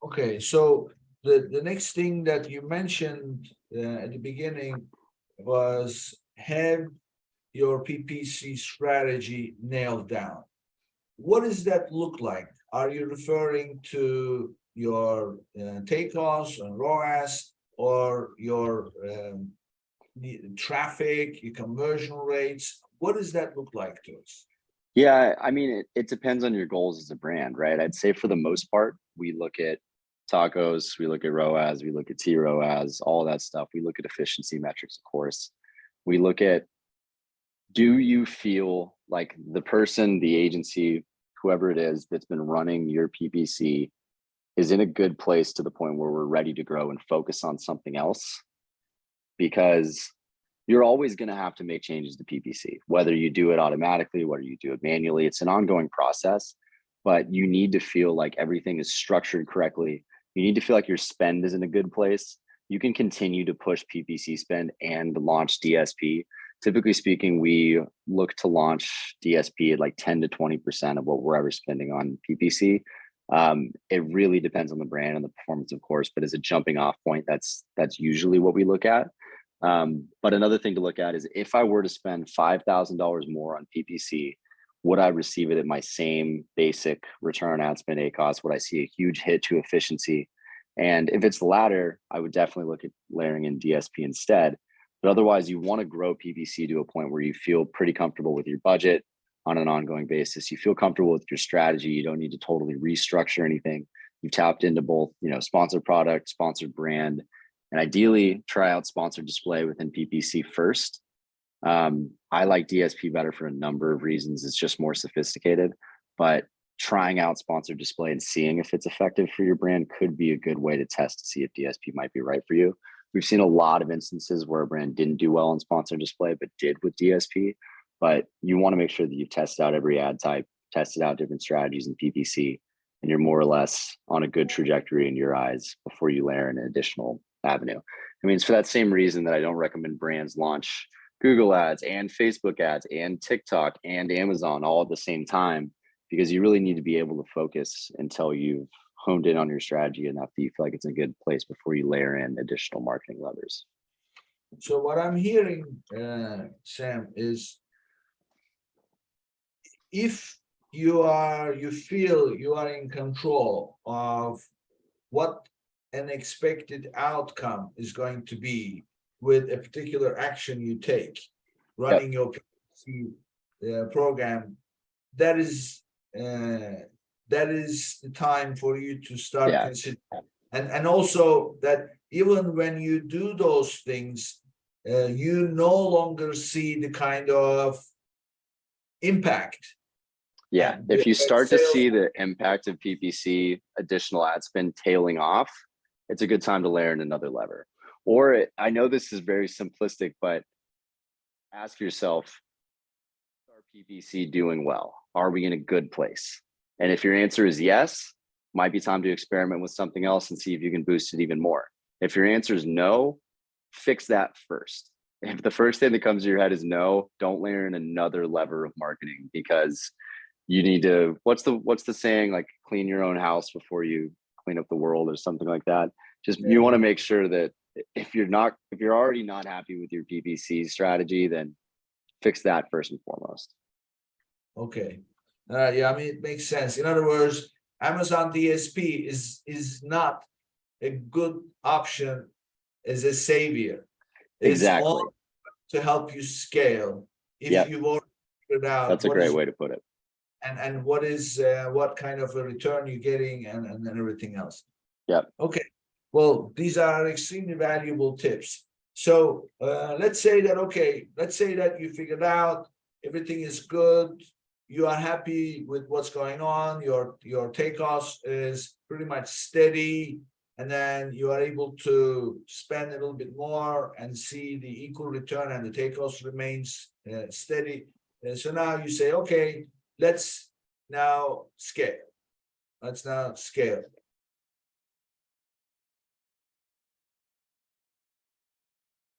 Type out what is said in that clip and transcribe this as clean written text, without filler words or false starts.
Okay, so the next thing that you mentioned at the beginning was have your PPC strategy nailed down. What does that look like? Are you referring to your takeoffs and ROAS or your traffic, your conversion rates? What does that look like to us? Yeah, I mean, it depends on your goals as a brand, right? I'd say for the most part, we look at tacos, we look at ROAS, we look at TROAS, all that stuff. We look at efficiency metrics, of course. We look at, do you feel like the person, the agency, whoever it is that's been running your PPC is in a good place to the point where we're ready to grow and focus on something else? Because you're always going to have to make changes to PPC, whether you do it automatically, whether you do it manually. It's an ongoing process, but you need to feel like everything is structured correctly. You need to feel like your spend is in a good place. You can continue to push PPC spend and launch DSP. Typically speaking, we look to launch DSP at like 10 to 20% of what we're ever spending on PPC. It really depends on the brand and the performance, of course, but as a jumping off point, that's usually what we look at. But another thing to look at is if I were to spend $5,000 more on PPC, would I receive it at my same basic return on ad spend ACoS? Would I see a huge hit to efficiency? And if it's the latter, I would definitely look at layering in DSP instead. But otherwise, you want to grow PPC to a point where you feel pretty comfortable with your budget on an ongoing basis. You feel comfortable with your strategy. You don't need to totally restructure anything. You've tapped into both, sponsored product, sponsored brand, and ideally try out sponsored display within PPC first. I like DSP better for a number of reasons. It's just more sophisticated, but trying out sponsored display and seeing if it's effective for your brand could be a good way to test to see if DSP might be right for you. We've seen a lot of instances where a brand didn't do well on sponsored display, but did with DSP. But you want to make sure that you've tested out every ad type, tested out different strategies in PPC, and you're more or less on a good trajectory in your eyes before you layer in an additional avenue. I mean, it's for that same reason that I don't recommend brands launch Google ads and Facebook ads and TikTok and Amazon all at the same time, because you really need to be able to focus until you've honed in on your strategy enough that you feel like it's a good place before you layer in additional marketing levers. So what I'm hearing, Sam, is if you feel you are in control of what an expected outcome is going to be with a particular action you take, running your PPC program, that is the time for you to start considering. And also that even when you do those things, you no longer see the kind of impact. Yeah, if you start to see the impact of PPC, additional ad spend tailing off, it's a good time to layer in another lever. Or I know this is very simplistic, but ask yourself, is our PPC doing well? Are we in a good place? And if your answer is yes, might be time to experiment with something else and see if you can boost it even more. If your answer is no, fix that first. If the first thing that comes to your head is no, don't layer in another lever of marketing, because you need to, what's the saying, like clean your own house before you clean up the world or something like that. Just you want to make sure that if you're already not happy with your PPC strategy, then fix that first and foremost. Okay. Yeah, I mean, it makes sense. In other words, Amazon DSP is not a good option as a savior. Exactly. It's all to help you scale. If you've already figured out, that's a great way to put it. And what kind of a return you're getting and everything else. Yeah. Okay. Well, these are extremely valuable tips. So let's say that you figured out everything is good. You are happy with what's going on. Your takeoffs is pretty much steady, and then you are able to spend a little bit more and see the equal return, and the takeoffs remains steady. So now you say, okay, let's now scale.